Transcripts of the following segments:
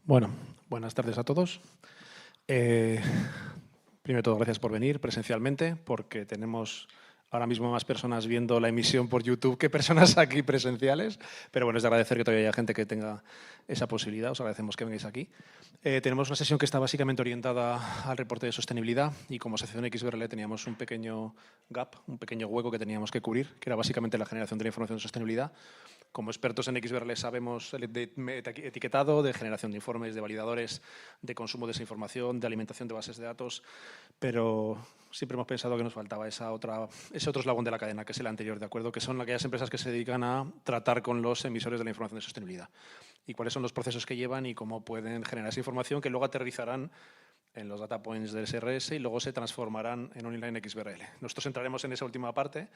Bueno, buenas tardes a todos. Primero de todo, gracias por venir presencialmente, porque tenemos ahora mismo más personas viendo la emisión por YouTube que personas aquí presenciales. Pero bueno, es de agradecer que todavía haya gente que tenga esa posibilidad. Os agradecemos que vengáis aquí. Tenemos una sesión que está básicamente orientada al reporte de sostenibilidad y como asociación XBRL teníamos un pequeño gap, un pequeño hueco que teníamos que cubrir, que era básicamente la generación de la información de sostenibilidad. Como expertos en XBRL sabemos el etiquetado, de generación de informes, de validadores, de consumo de esa información, de alimentación de bases de datos, pero siempre hemos pensado que nos faltaba ese otro eslabón de la cadena, que es el anterior, ¿de acuerdo? Que son aquellas empresas que se dedican a tratar con los emisores de la información de sostenibilidad. Y cuáles son los procesos que llevan y cómo pueden generar esa información que luego aterrizarán en los data points del SRS y luego se transformarán en un inline XBRL. Nosotros entraremos en esa última parte,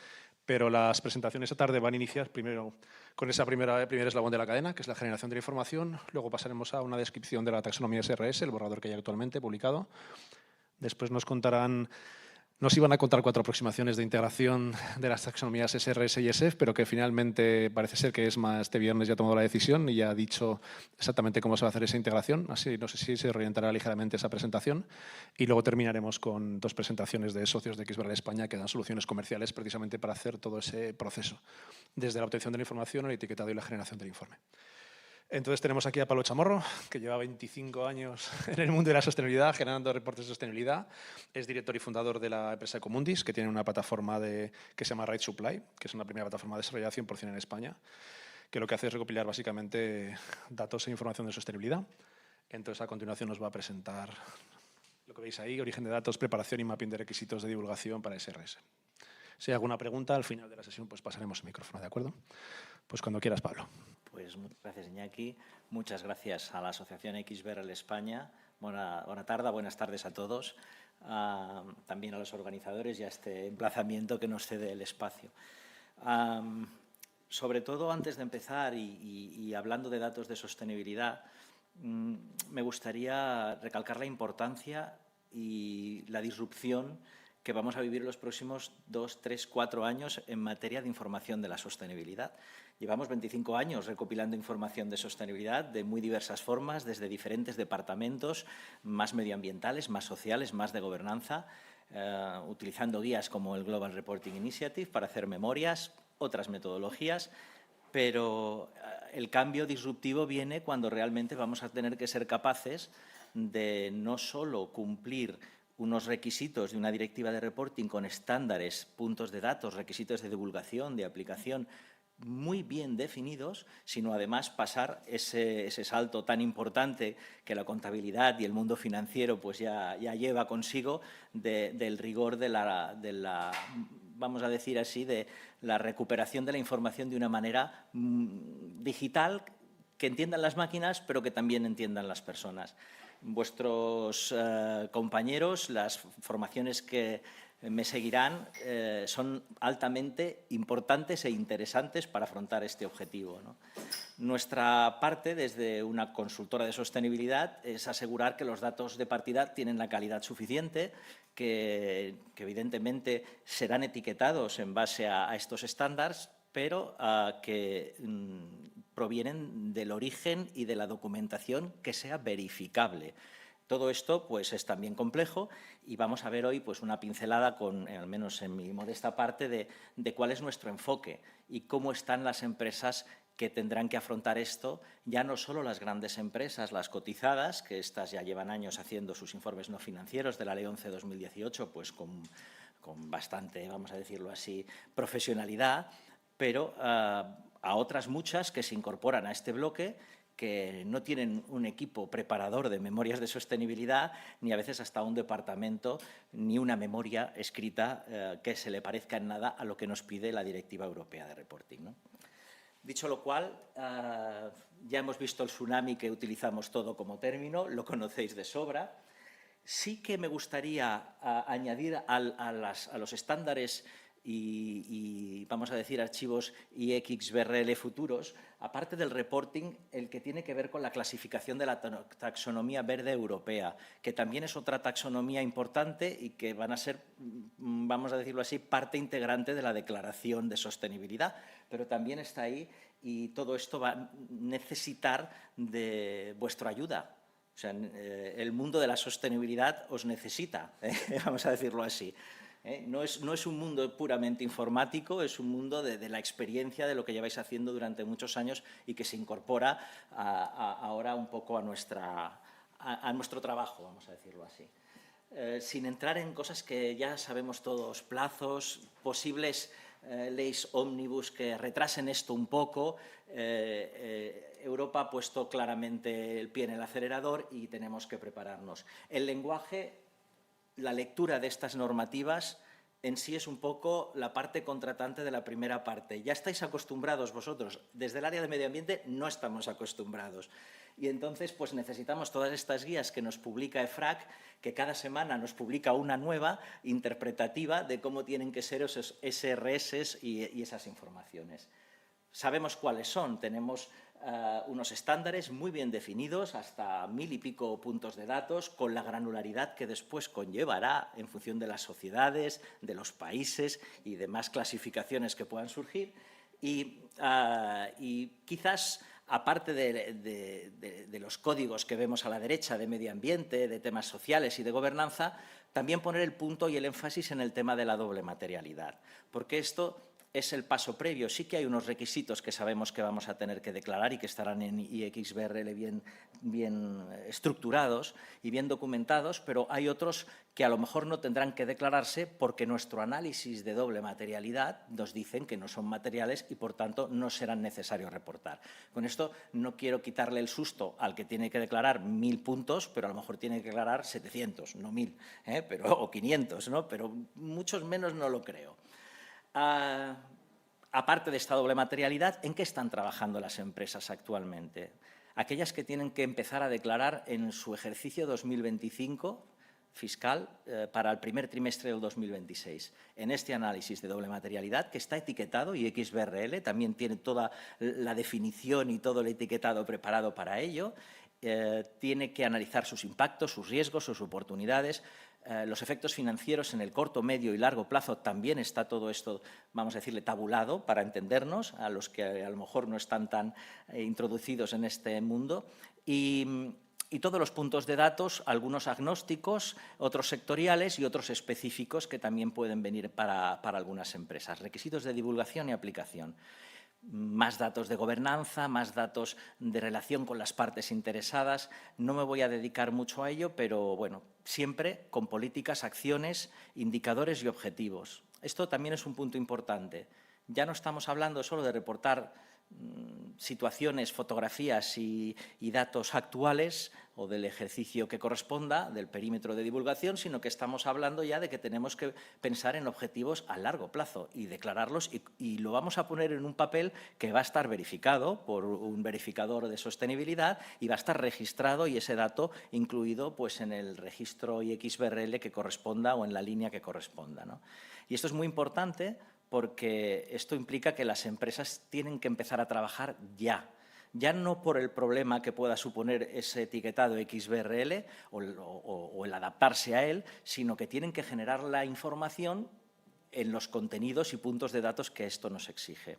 pero las presentaciones esta tarde van a iniciar primero con ese primer eslabón de la cadena, que es la generación de la información. Luego pasaremos a una descripción de la taxonomía SRS, el borrador que hay actualmente publicado. Después nos iban a contar 4 aproximaciones de integración de las taxonomías SRS y SF, pero que finalmente parece ser que ESMA este viernes ya ha tomado la decisión y ya ha dicho exactamente cómo se va a hacer esa integración. Así no sé si se orientará ligeramente esa presentación. Y luego terminaremos con 2 presentaciones de socios de XBRL España que dan soluciones comerciales precisamente para hacer todo ese proceso, desde la obtención de la información, el etiquetado y la generación del informe. Entonces tenemos aquí a Pablo Chamorro, que lleva 25 años en el mundo de la sostenibilidad, generando reportes de sostenibilidad. Es director y fundador de la empresa Ecomundis, que tiene una plataforma que se llama Right Supply, que es una primera plataforma desarrollada 100% en España, que lo que hace es recopilar básicamente datos e información de sostenibilidad. Entonces, a continuación nos va a presentar lo que veis ahí, origen de datos, preparación y mapping de requisitos de divulgación para SRS. Si hay alguna pregunta, al final de la sesión pues pasaremos el micrófono, ¿de acuerdo? Pues cuando quieras, Pablo. Pues muchas gracias, Iñaki. Muchas gracias a la Asociación XBRL España. Buena tarde, buenas tardes a todos. También a los organizadores y a este emplazamiento que nos cede el espacio. Sobre todo, antes de empezar y hablando de datos de sostenibilidad, me gustaría recalcar la importancia y la disrupción que vamos a vivir los próximos 2, 3, 4 años en materia de información de la sostenibilidad. Llevamos 25 años recopilando información de sostenibilidad de muy diversas formas, desde diferentes departamentos, más medioambientales, más sociales, más de gobernanza, utilizando guías como el Global Reporting Initiative para hacer memorias, otras metodologías, pero el cambio disruptivo viene cuando realmente vamos a tener que ser capaces de no solo cumplir unos requisitos de una directiva de reporting con estándares, puntos de datos, requisitos de divulgación, de aplicación muy bien definidos, sino además pasar ese salto tan importante que la contabilidad y el mundo financiero pues ya lleva consigo del rigor de la, vamos a decir así, de la recuperación de la información de una manera digital que entiendan las máquinas, pero que también entiendan las personas. Vuestros compañeros, las formaciones que me seguirán, son altamente importantes e interesantes para afrontar este objetivo, ¿no? Nuestra parte, desde una consultora de sostenibilidad, es asegurar que los datos de partida tienen la calidad suficiente, que evidentemente serán etiquetados en base a estos estándares, pero que provienen del origen y de la documentación que sea verificable. Todo esto pues, es también complejo y vamos a ver hoy pues, una pincelada, al menos en mi modesta parte, de cuál es nuestro enfoque y cómo están las empresas que tendrán que afrontar esto, ya no solo las grandes empresas, las cotizadas, que estas ya llevan años haciendo sus informes no financieros de la Ley 11/2018, pues con bastante, vamos a decirlo así, profesionalidad, pero a otras muchas que se incorporan a este bloque, que no tienen un equipo preparador de memorias de sostenibilidad, ni a veces hasta un departamento, ni una memoria escrita que se le parezca en nada a lo que nos pide la Directiva Europea de Reporting, ¿no? Dicho lo cual, ya hemos visto el tsunami que utilizamos todo como término, lo conocéis de sobra. Sí que me gustaría añadir a los estándares y vamos a decir archivos IXBRL futuros, aparte del reporting, el que tiene que ver con la clasificación de la taxonomía verde europea, que también es otra taxonomía importante y que van a ser, vamos a decirlo así, parte integrante de la declaración de sostenibilidad, pero también está ahí y todo esto va a necesitar de vuestra ayuda, sea, el mundo de la sostenibilidad os necesita, vamos a decirlo así. No es un mundo puramente informático, es un mundo de la experiencia de lo que lleváis haciendo durante muchos años y que se incorpora ahora un poco a nuestro trabajo, vamos a decirlo así. Sin entrar en cosas que ya sabemos todos, plazos, posibles leyes ómnibus que retrasen esto un poco. Europa ha puesto claramente el pie en el acelerador y tenemos que prepararnos. El lenguaje, la lectura de estas normativas en sí es un poco la parte contratante de la primera parte. Ya estáis acostumbrados vosotros, desde el área de medio ambiente no estamos acostumbrados. Y entonces pues necesitamos todas estas guías que nos publica EFRAC, que cada semana nos publica una nueva interpretativa de cómo tienen que ser esos SRS y esas informaciones. Sabemos cuáles son, tenemos unos estándares muy bien definidos, hasta 1000 y pico puntos de datos, con la granularidad que después conllevará en función de las sociedades, de los países y demás clasificaciones que puedan surgir. Y quizás, aparte de los códigos que vemos a la derecha de medio ambiente, de temas sociales y de gobernanza, también poner el punto y el énfasis en el tema de la doble materialidad, porque esto es el paso previo. Sí que hay unos requisitos que sabemos que vamos a tener que declarar y que estarán en IXBRL bien estructurados y bien documentados, pero hay otros que a lo mejor no tendrán que declararse porque nuestro análisis de doble materialidad nos dicen que no son materiales y, por tanto, no serán necesarios reportar. Con esto no quiero quitarle el susto al que tiene que declarar 1000 puntos, pero a lo mejor tiene que declarar 700, no 1000, o 500, ¿no? Pero muchos menos no lo creo. Aparte de esta doble materialidad, ¿en qué están trabajando las empresas actualmente? Aquellas que tienen que empezar a declarar en su ejercicio 2025 fiscal para el primer trimestre del 2026. En este análisis de doble materialidad, que está etiquetado, y XBRL también tiene toda la definición y todo el etiquetado preparado para ello, tiene que analizar sus impactos, sus riesgos, sus oportunidades, los efectos financieros en el corto, medio y largo plazo. También está todo esto, vamos a decirle, tabulado para entendernos, a los que a lo mejor no están tan introducidos en este mundo. Y todos los puntos de datos, algunos agnósticos, otros sectoriales y otros específicos que también pueden venir para algunas empresas. Requisitos de divulgación y aplicación. Más datos de gobernanza, más datos de relación con las partes interesadas. No me voy a dedicar mucho a ello, pero bueno, siempre con políticas, acciones, indicadores y objetivos. Esto también es un punto importante. Ya no estamos hablando solo de reportar situaciones, fotografías y datos actuales o del ejercicio que corresponda, del perímetro de divulgación, sino que estamos hablando ya de que tenemos que pensar en objetivos a largo plazo y declararlos, y lo vamos a poner en un papel que va a estar verificado por un verificador de sostenibilidad y va a estar registrado, y ese dato incluido pues, en el registro IXBRL que corresponda o en la línea que corresponda, ¿no? Y esto es muy importante porque esto implica que las empresas tienen que empezar a trabajar ya no por el problema que pueda suponer ese etiquetado XBRL o el adaptarse a él, sino que tienen que generar la información en los contenidos y puntos de datos que esto nos exige.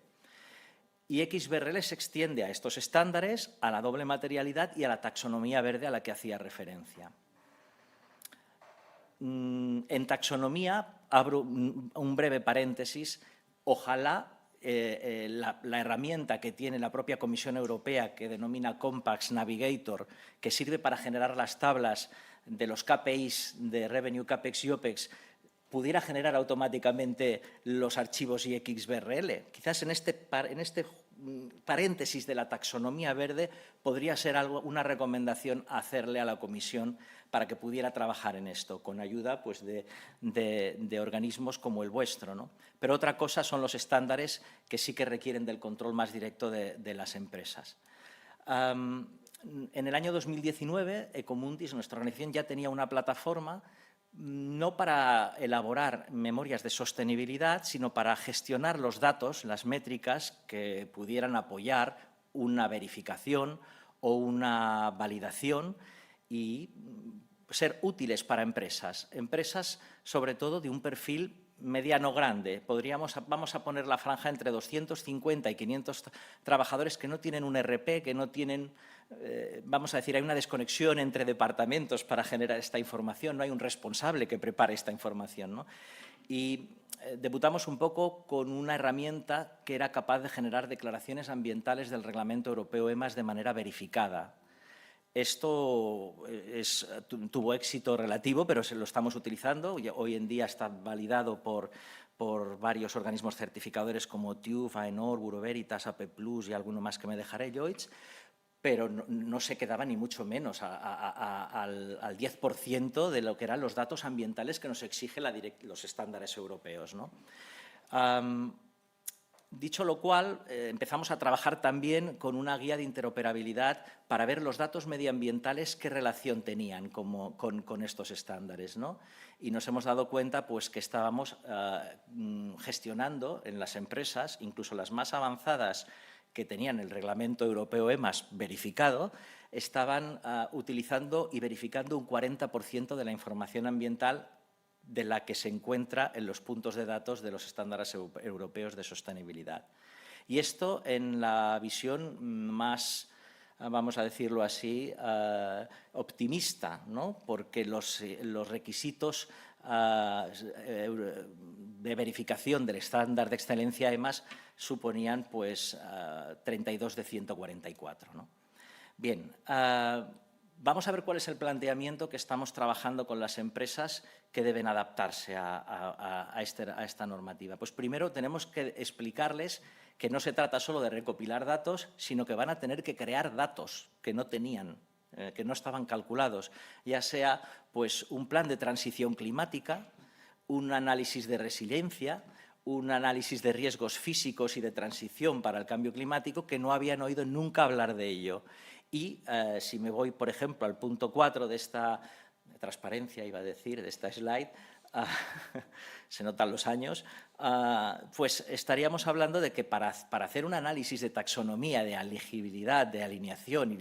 Y XBRL se extiende a estos estándares, a la doble materialidad y a la taxonomía verde a la que hacía referencia. En taxonomía, abro un breve paréntesis, ojalá la herramienta que tiene la propia Comisión Europea, que denomina Compacts Navigator, que sirve para generar las tablas de los KPIs de Revenue, CAPEX y OPEX, pudiera generar automáticamente los archivos IXBRL. Quizás en este paréntesis de la taxonomía verde podría ser una recomendación hacerle a la Comisión para que pudiera trabajar en esto, con ayuda pues, de organismos como el vuestro, ¿no? Pero otra cosa son los estándares que sí que requieren del control más directo de las empresas. En el año 2019, Ecomundis, nuestra organización, ya tenía una plataforma no para elaborar memorias de sostenibilidad, sino para gestionar los datos, las métricas que pudieran apoyar una verificación o una validación y ser útiles para empresas sobre todo de un perfil mediano grande. Vamos a poner la franja entre 250 y 500 trabajadores que no tienen un ERP, que no tienen vamos a decir, hay una desconexión entre departamentos para generar esta información, no hay un responsable que prepare esta información, ¿no? Y debutamos un poco con una herramienta que era capaz de generar declaraciones ambientales del Reglamento Europeo EMAS de manera verificada. Esto tuvo éxito relativo, pero lo estamos utilizando. Hoy en día está validado por varios organismos certificadores como TÜV, AENOR, Bureau Veritas, AP Plus y alguno más que me dejaré, Lloyds, pero no se quedaba ni mucho menos al 10% de lo que eran los datos ambientales que nos exigen los estándares europeos, ¿no? Dicho lo cual, empezamos a trabajar también con una guía de interoperabilidad para ver los datos medioambientales qué relación tenían con estos estándares, ¿no? Y nos hemos dado cuenta pues, que estábamos gestionando en las empresas, incluso las más avanzadas que tenían el reglamento europeo EMAS verificado, estaban utilizando y verificando un 40% de la información ambiental de la que se encuentra en los puntos de datos de los estándares europeos de sostenibilidad. Y esto en la visión más, vamos a decirlo así, optimista, ¿no? Porque los requisitos de verificación del estándar de excelencia EMAS suponían pues 32 de 144, ¿no? Bien, vamos a ver cuál es el planteamiento que estamos trabajando con las empresas que deben adaptarse a esta normativa. Pues primero tenemos que explicarles que no se trata solo de recopilar datos, sino que van a tener que crear datos que no tenían, que no estaban calculados, ya sea pues, un plan de transición climática, un análisis de resiliencia, un análisis de riesgos físicos y de transición para el cambio climático que no habían oído nunca hablar de ello. Y si me voy, por ejemplo, al punto 4 de esta transparencia, iba a decir, de esta slide, se notan los años, pues estaríamos hablando de que para hacer un análisis de taxonomía, de elegibilidad, de alineación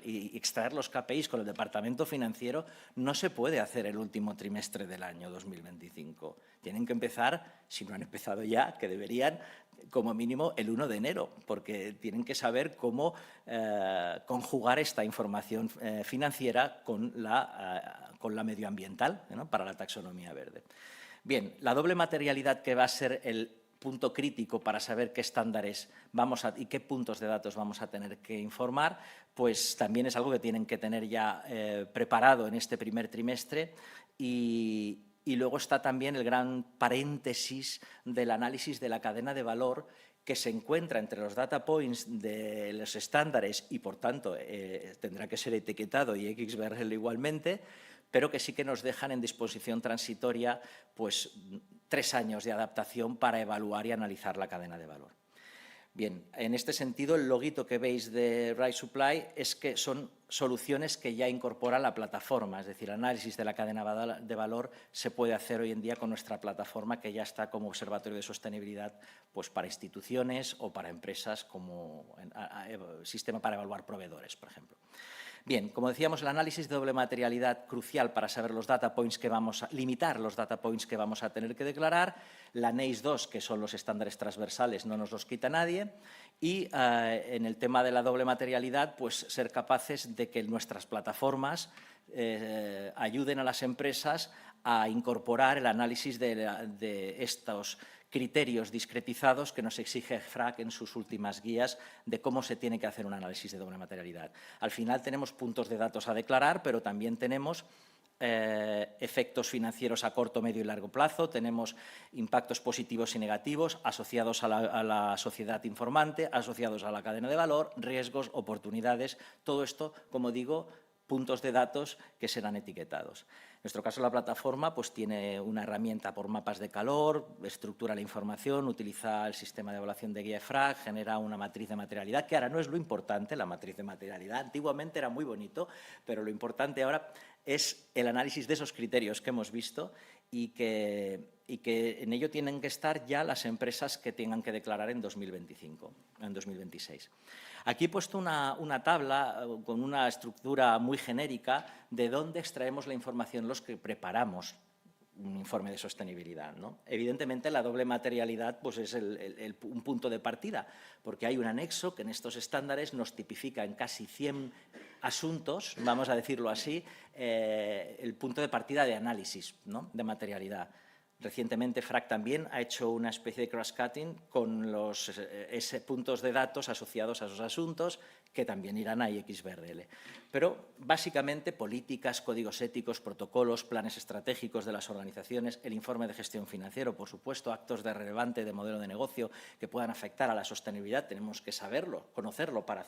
y extraer los KPIs con el departamento financiero, no se puede hacer el último trimestre del año 2025. Tienen que empezar, si no han empezado ya, que deberían, como mínimo el 1 de enero, porque tienen que saber cómo conjugar esta información financiera con la medioambiental, ¿no? Para la taxonomía verde. Bien, la doble materialidad, que va a ser el punto crítico para saber qué estándares y qué puntos de datos vamos a tener que informar, pues también es algo que tienen que tener ya preparado en este primer trimestre. Y luego está también el gran paréntesis del análisis de la cadena de valor que se encuentra entre los data points de los estándares y, por tanto, tendrá que ser etiquetado y XBRL igualmente, pero que sí que nos dejan en disposición transitoria pues, 3 años de adaptación para evaluar y analizar la cadena de valor. Bien, en este sentido, el loguito que veis de Right Supply es que son soluciones que ya incorpora la plataforma, es decir, el análisis de la cadena de valor se puede hacer hoy en día con nuestra plataforma, que ya está como observatorio de sostenibilidad pues para instituciones o para empresas como sistema para evaluar proveedores, por ejemplo. Bien, como decíamos, el análisis de doble materialidad crucial para saber los data points que vamos a limitar, los data points que vamos a tener que declarar, la NACE 2, que son los estándares transversales, no nos los quita nadie, y en el tema de la doble materialidad, pues ser capaces de que nuestras plataformas ayuden a las empresas a incorporar el análisis de estos criterios discretizados que nos exige EFRAG en sus últimas guías de cómo se tiene que hacer un análisis de doble materialidad. Al final tenemos puntos de datos a declarar, pero también tenemos efectos financieros a corto, medio y largo plazo, tenemos impactos positivos y negativos asociados a la sociedad informante, asociados a la cadena de valor, riesgos, oportunidades, todo esto, como digo, puntos de datos que serán etiquetados. En nuestro caso, la plataforma pues, tiene una herramienta por mapas de calor, estructura la información, utiliza el sistema de evaluación de guía EFRAG, genera una matriz de materialidad, que ahora no es lo importante, la matriz de materialidad. Antiguamente era muy bonito, pero lo importante ahora es el análisis de esos criterios que hemos visto y que en ello tienen que estar ya las empresas que tengan que declarar en 2025, en 2026. Aquí he puesto una tabla con una estructura muy genérica de dónde extraemos la información los que preparamos un informe de sostenibilidad, ¿no? Evidentemente, la doble materialidad pues, es un punto de partida, porque hay un anexo que en estos estándares nos tipifica en casi 100 asuntos, vamos a decirlo así, el punto de partida de análisis, ¿no?, de materialidad. Recientemente, FRAC también ha hecho una especie de cross-cutting con los puntos de datos asociados a esos asuntos que también irán a IXBRL. Pero, básicamente, políticas, códigos éticos, protocolos, planes estratégicos de las organizaciones, el informe de gestión financiero, por supuesto, actos de relevante de modelo de negocio que puedan afectar a la sostenibilidad. Tenemos que saberlo, conocerlo para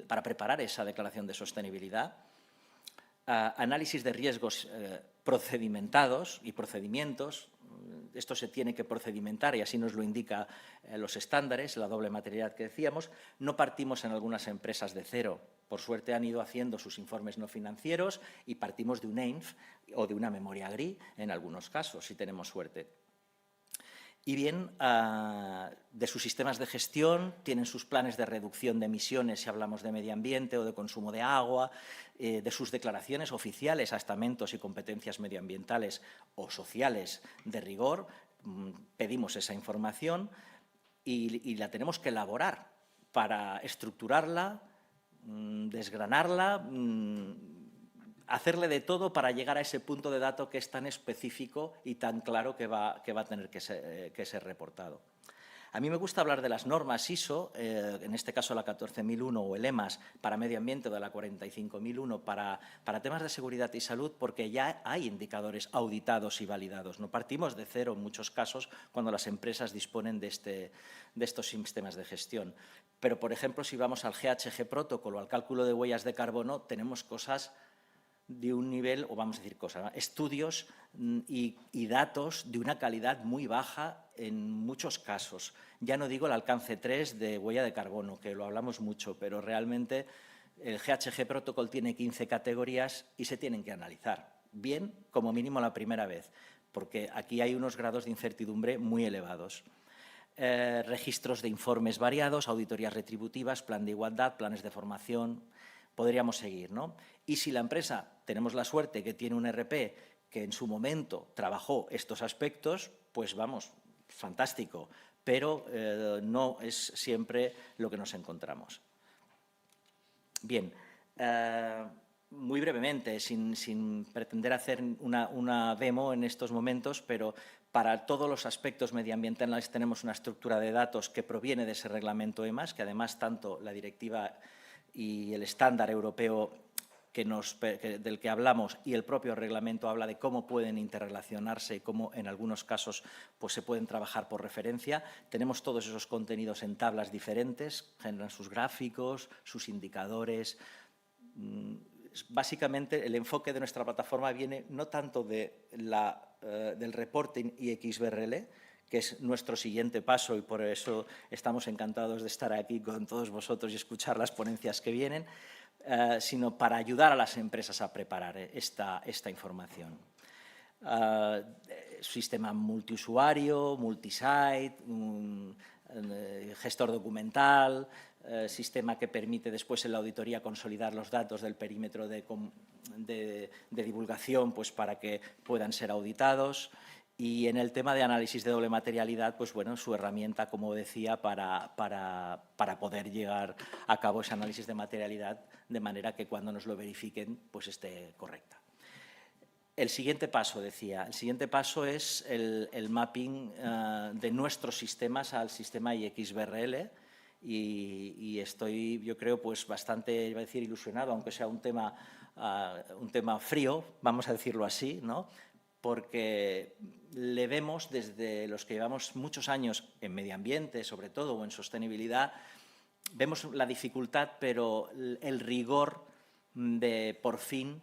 para preparar esa declaración de sostenibilidad. Análisis de riesgos procedimentados y procedimientos. Esto se tiene que procedimentar y así nos lo indica los estándares, la doble materialidad que decíamos. No partimos en algunas empresas de cero. Por suerte han ido haciendo sus informes no financieros y partimos de un EINF o de una memoria GRI en algunos casos, si tenemos suerte. Y bien, de sus sistemas de gestión, tienen sus planes de reducción de emisiones si hablamos de medio ambiente o de consumo de agua, de sus declaraciones oficiales a estamentos y competencias medioambientales o sociales de rigor. Pedimos esa información y la tenemos que elaborar para estructurarla, desgranarla, hacerle de todo para llegar a ese punto de dato que es tan específico y tan claro que va a tener que ser reportado. A mí me gusta hablar de las normas ISO, en este caso la 14001 o el EMAS para medio ambiente, o de la 45001 para temas de seguridad y salud, porque ya hay indicadores auditados y validados. No partimos de cero en muchos casos cuando las empresas disponen de estos sistemas de gestión. Pero, por ejemplo, si vamos al GHG Protocol o al cálculo de huellas de carbono, tenemos cosas de un nivel, o vamos a decir cosas, ¿no?, estudios y datos de una calidad muy baja en muchos casos. Ya no digo el alcance 3 de huella de carbono, que lo hablamos mucho, pero realmente el GHG Protocol tiene 15 categorías y se tienen que analizar bien, como mínimo la primera vez, porque aquí hay unos grados de incertidumbre muy elevados. Registros de informes variados, auditorías retributivas, plan de igualdad, planes de formación. Podríamos seguir, ¿no? Y si la empresa, tenemos la suerte que tiene un ERP que en su momento trabajó estos aspectos, pues vamos, fantástico, pero no es siempre lo que nos encontramos. Bien, muy brevemente, sin pretender hacer una demo en estos momentos, pero para todos los aspectos medioambientales tenemos una estructura de datos que proviene de ese reglamento EMAS, que además tanto la directiva y el estándar europeo del que hablamos y el propio reglamento habla de cómo pueden interrelacionarse y cómo en algunos casos pues, se pueden trabajar por referencia. Tenemos todos esos contenidos en tablas diferentes, generan sus gráficos, sus indicadores. Básicamente el enfoque de nuestra plataforma viene no tanto del reporting IXBRL, que es nuestro siguiente paso y por eso estamos encantados de estar aquí con todos vosotros y escuchar las ponencias que vienen, sino para ayudar a las empresas a preparar esta información. Sistema multiusuario, multisite, gestor documental, sistema que permite después en la auditoría consolidar los datos del perímetro de divulgación pues, para que puedan ser auditados. Y en el tema de análisis de doble materialidad, pues bueno, su herramienta, como decía, para poder llevar a cabo ese análisis de materialidad de manera que cuando nos lo verifiquen, pues esté correcta. El siguiente paso, decía, el siguiente paso es el mapping de nuestros sistemas al sistema IXBRL y estoy, yo creo, pues bastante, iba a decir, ilusionado, aunque sea un tema frío, vamos a decirlo así, ¿no?, porque le vemos desde los que llevamos muchos años en medio ambiente, sobre todo, o en sostenibilidad, vemos la dificultad, pero el rigor de, por fin,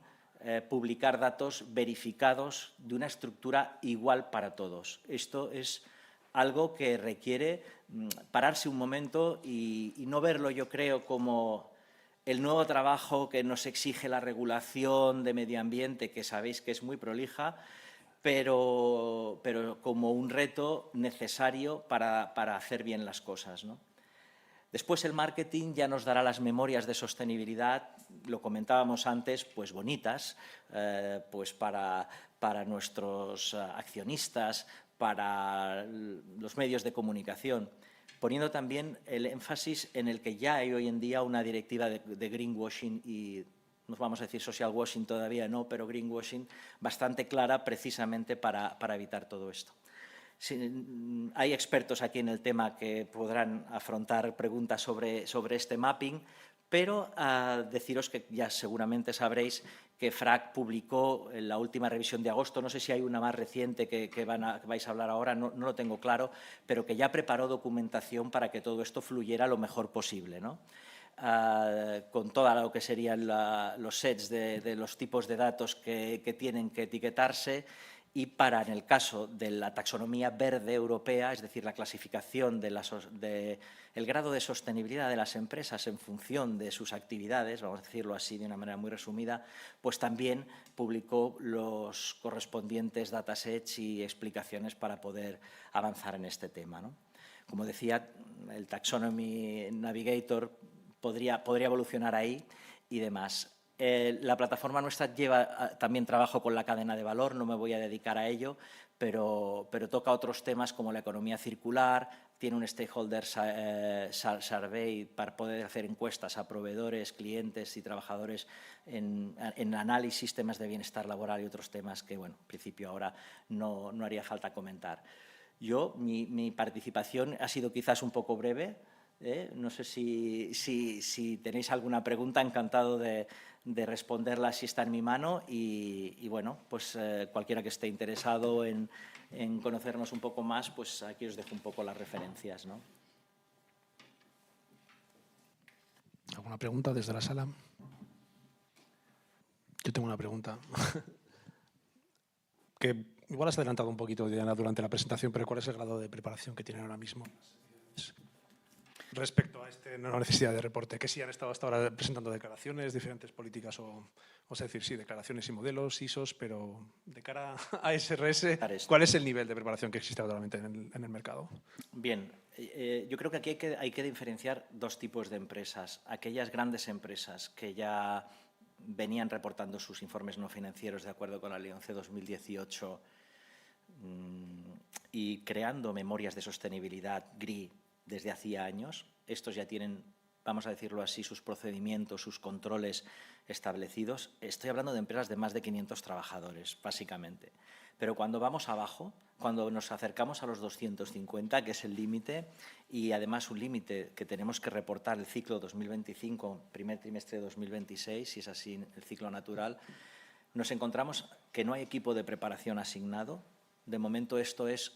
publicar datos verificados de una estructura igual para todos. Esto es algo que requiere pararse un momento y no verlo, yo creo, como el nuevo trabajo que nos exige la regulación de medio ambiente, que sabéis que es muy prolija, pero como un reto necesario para hacer bien las cosas, ¿no? Después el marketing ya nos dará las memorias de sostenibilidad, lo comentábamos antes, pues bonitas, pues para nuestros accionistas, para los medios de comunicación, poniendo también el énfasis en el que ya hay hoy en día una directiva de greenwashing y, nos vamos a decir social washing todavía no, pero greenwashing bastante clara precisamente para evitar todo esto. Hay expertos aquí en el tema que podrán afrontar preguntas sobre este mapping, pero deciros que ya seguramente sabréis que FRAC publicó en la última revisión de agosto, no sé si hay una más reciente que vais a hablar ahora, no lo tengo claro, pero que ya preparó documentación para que todo esto fluyera lo mejor posible, ¿no? Con todo lo que serían los sets de los tipos de datos que tienen que etiquetarse, y para, en el caso de la taxonomía verde europea, es decir, la clasificación el grado de sostenibilidad de las empresas en función de sus actividades, vamos a decirlo así de una manera muy resumida, pues también publicó los correspondientes datasets y explicaciones para poder avanzar en este tema, ¿no? Como decía, el Taxonomy Navigator podría evolucionar ahí y demás. La plataforma nuestra lleva también trabajo con la cadena de valor, no me voy a dedicar a ello, pero toca otros temas como la economía circular, tiene un stakeholder survey para poder hacer encuestas a proveedores, clientes y trabajadores en análisis, temas de bienestar laboral y otros temas que, bueno, en principio ahora no haría falta comentar. Mi participación ha sido quizás un poco breve. No sé si tenéis alguna pregunta, encantado de responderla si está en mi mano y bueno, pues cualquiera que esté interesado en conocernos un poco más, pues aquí os dejo un poco las referencias, ¿no? ¿Alguna pregunta desde la sala? Yo tengo una pregunta que igual has adelantado un poquito, Diana, durante la presentación, pero ¿cuál es el grado de preparación que tienen ahora mismo respecto a esta nueva necesidad de reporte? Que sí han estado hasta ahora presentando declaraciones, diferentes políticas o sea, decir, sí, declaraciones y modelos, ISOs, pero de cara a SRS, ¿cuál es el nivel de preparación que existe actualmente en el mercado? Bien, yo creo que aquí hay que diferenciar dos tipos de empresas. Aquellas grandes empresas que ya venían reportando sus informes no financieros de acuerdo con la Ley 11/2018 y creando memorias de sostenibilidad GRI desde hacía años. Estos ya tienen, vamos a decirlo así, sus procedimientos, sus controles establecidos. Estoy hablando de empresas de más de 500 trabajadores, básicamente. Pero cuando vamos abajo, cuando nos acercamos a los 250, que es el límite, y además un límite que tenemos que reportar el ciclo 2025, primer trimestre de 2026, si es así el ciclo natural, nos encontramos que no hay equipo de preparación asignado. De momento esto es,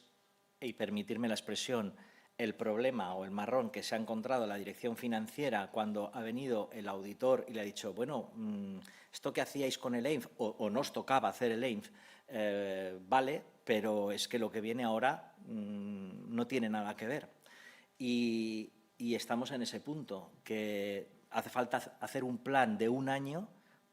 y permitirme la expresión, el problema o el marrón que se ha encontrado la dirección financiera cuando ha venido el auditor y le ha dicho, bueno, esto que hacíais con el EINF, o no os tocaba hacer el EINF, vale, pero es que lo que viene ahora no tiene nada que ver. Y estamos en ese punto, que hace falta hacer un plan de un año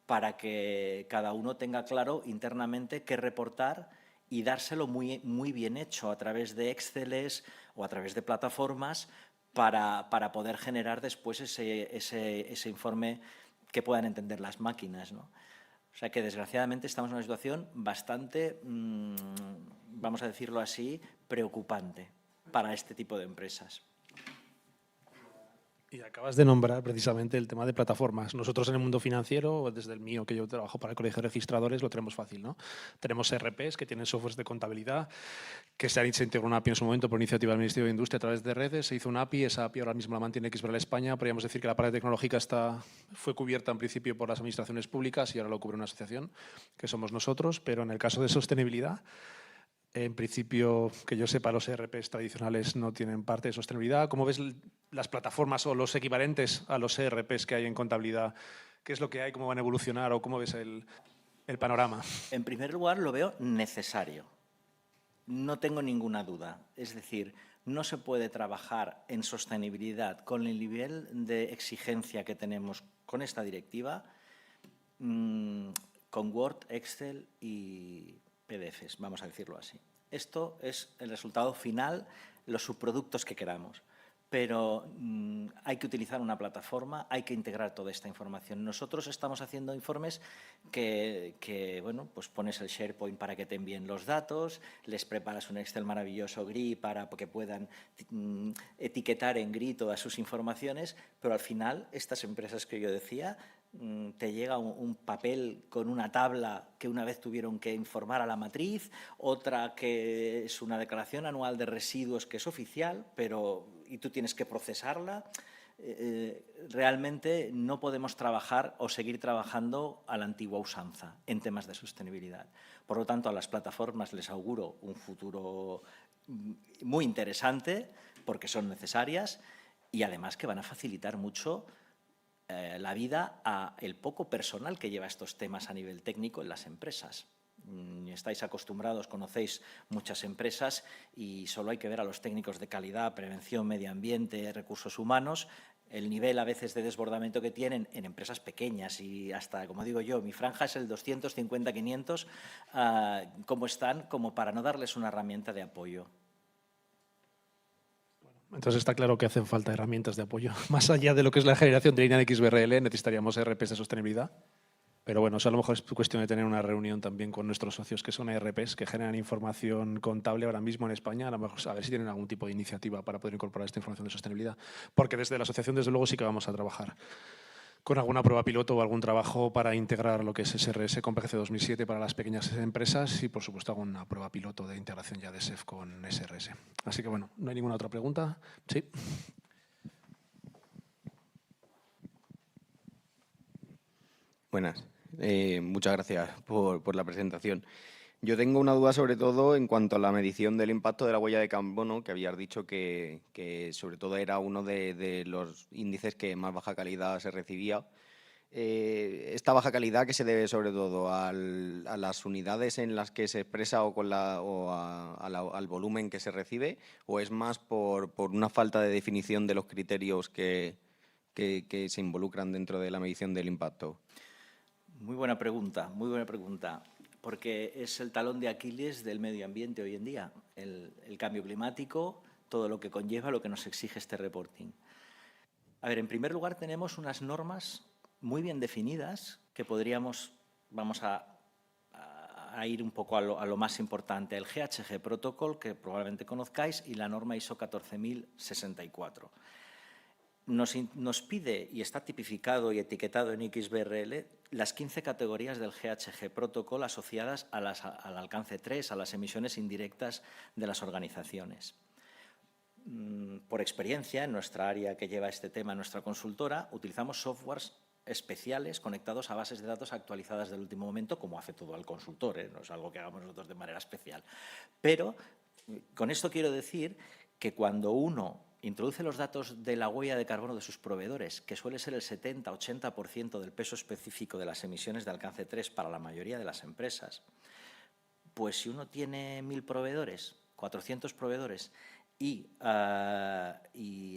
para que cada uno tenga claro internamente qué reportar y dárselo muy bien hecho a través de Exceles o a través de plataformas para poder generar después ese informe que puedan entender las máquinas, ¿no? O sea que, desgraciadamente, estamos en una situación bastante, vamos a decirlo así, preocupante para este tipo de empresas. Y acabas de nombrar precisamente el tema de plataformas. Nosotros en el mundo financiero, desde el mío, que yo trabajo para el Colegio de Registradores, lo tenemos fácil, ¿no? Tenemos ERPs que tienen softwares de contabilidad, que se integró una API en su momento por iniciativa del Ministerio de Industria a través de redes, se hizo una API, esa API ahora mismo la mantiene Xbrel España. Podríamos decir que la parte tecnológica fue cubierta en principio por las administraciones públicas y ahora lo cubre una asociación, que somos nosotros, pero en el caso de sostenibilidad, en principio, que yo sepa, los ERPs tradicionales no tienen parte de sostenibilidad. ¿Cómo ves las plataformas o los equivalentes a los ERPs que hay en contabilidad? ¿Qué es lo que hay? ¿Cómo van a evolucionar? ¿O cómo ves el panorama? En primer lugar, lo veo necesario. No tengo ninguna duda. Es decir, no se puede trabajar en sostenibilidad con el nivel de exigencia que tenemos con esta directiva, con Word, Excel y PDFs, vamos a decirlo así. Esto es el resultado final, los subproductos que queramos. pero hay que utilizar una plataforma, hay que integrar toda esta información. Nosotros estamos haciendo informes que bueno, pues pones el SharePoint para que te envíen los datos, les preparas un Excel maravilloso GRI para que puedan etiquetar en GRI todas sus informaciones, pero al final estas empresas que yo decía, te llega un papel con una tabla que una vez tuvieron que informar a la matriz, otra que es una declaración anual de residuos que es oficial, y tú tienes que procesarla. Realmente no podemos trabajar o seguir trabajando a la antigua usanza en temas de sostenibilidad. Por lo tanto, a las plataformas les auguro un futuro muy interesante porque son necesarias y además que van a facilitar mucho la vida a el poco personal que lleva estos temas a nivel técnico en las empresas. Estáis acostumbrados, conocéis muchas empresas y solo hay que ver a los técnicos de calidad, prevención, medio ambiente, recursos humanos, el nivel a veces de desbordamiento que tienen en empresas pequeñas y hasta, como digo yo, mi franja es el 250-500, cómo están, como para no darles una herramienta de apoyo. Entonces está claro que hacen falta herramientas de apoyo. Más allá de lo que es la generación de línea de XBRL, necesitaríamos ERPs de sostenibilidad. Pero bueno, eso a lo mejor es cuestión de tener una reunión también con nuestros socios que son ERPs, que generan información contable ahora mismo en España. A lo mejor a ver si tienen algún tipo de iniciativa para poder incorporar esta información de sostenibilidad. Porque desde la asociación, desde luego, sí que vamos a trabajar con alguna prueba piloto o algún trabajo para integrar lo que es SRS con PGC 2007 para las pequeñas empresas y, por supuesto, alguna prueba piloto de integración ya de SEF con SRS. Así que, bueno, ¿no hay ninguna otra pregunta? Sí. Buenas. Muchas gracias por la presentación. Yo tengo una duda sobre todo en cuanto a la medición del impacto de la huella de carbono, que habías dicho que sobre todo era uno de los índices que más baja calidad se recibía. ¿Esta baja calidad que se debe sobre todo a las unidades en las que se expresa al volumen que se recibe, o es más por una falta de definición de los criterios que se involucran dentro de la medición del impacto? Muy buena pregunta, porque es el talón de Aquiles del medio ambiente hoy en día, el cambio climático, todo lo que conlleva, lo que nos exige este reporting. A ver, en primer lugar tenemos unas normas muy bien definidas que vamos a ir un poco a lo más importante, el GHG Protocol, que probablemente conozcáis, y la norma ISO 14064. Nos pide, y está tipificado y etiquetado en XBRL, las 15 categorías del GHG Protocol asociadas al alcance 3, a las emisiones indirectas de las organizaciones. Por experiencia, en nuestra área que lleva este tema, nuestra consultora, utilizamos softwares especiales conectados a bases de datos actualizadas del último momento, como hace todo el consultor, no es algo que hagamos nosotros de manera especial. Pero con esto quiero decir que cuando uno introduce los datos de la huella de carbono de sus proveedores, que suele ser el 70-80% del peso específico de las emisiones de alcance 3 para la mayoría de las empresas, pues si uno tiene 1000 proveedores, 400 proveedores, y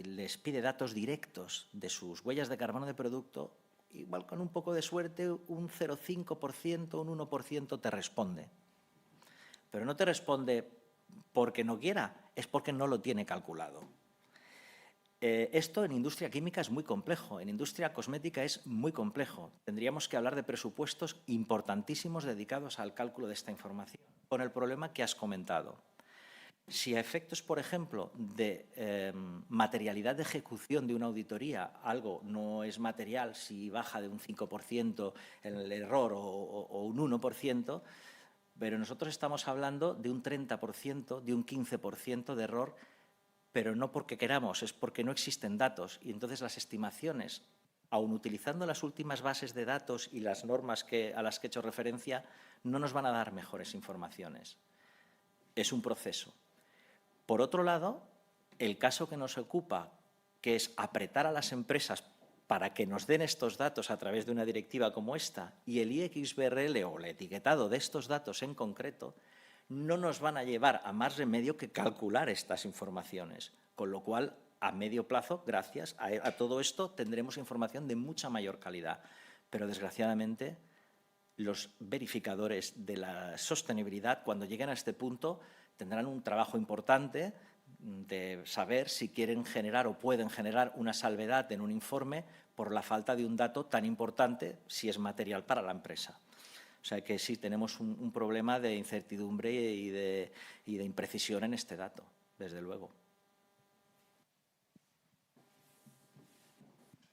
les pide datos directos de sus huellas de carbono de producto, igual con un poco de suerte, un 0,5%, un 1% te responde. Pero no te responde porque no quiera, es porque no lo tiene calculado. Esto en industria química es muy complejo, en industria cosmética es muy complejo. Tendríamos que hablar de presupuestos importantísimos dedicados al cálculo de esta información, con el problema que has comentado. Si a efectos, por ejemplo, de materialidad de ejecución de una auditoría, algo no es material si baja de un 5% el error o un 1%, pero nosotros estamos hablando de un 30%, de un 15% de error, pero no porque queramos, es porque no existen datos. Y entonces las estimaciones, aun utilizando las últimas bases de datos y las normas a las que he hecho referencia, no nos van a dar mejores informaciones. Es un proceso. Por otro lado, el caso que nos ocupa, que es apretar a las empresas para que nos den estos datos a través de una directiva como esta, y el iXBRL o el etiquetado de estos datos en concreto, no nos van a llevar a más remedio que calcular estas informaciones, con lo cual, a medio plazo, gracias a todo esto, tendremos información de mucha mayor calidad. Pero, desgraciadamente, los verificadores de la sostenibilidad, cuando lleguen a este punto, tendrán un trabajo importante de saber si quieren generar o pueden generar una salvedad en un informe por la falta de un dato tan importante si es material para la empresa. O sea que sí, tenemos un problema de incertidumbre y de imprecisión en este dato, desde luego.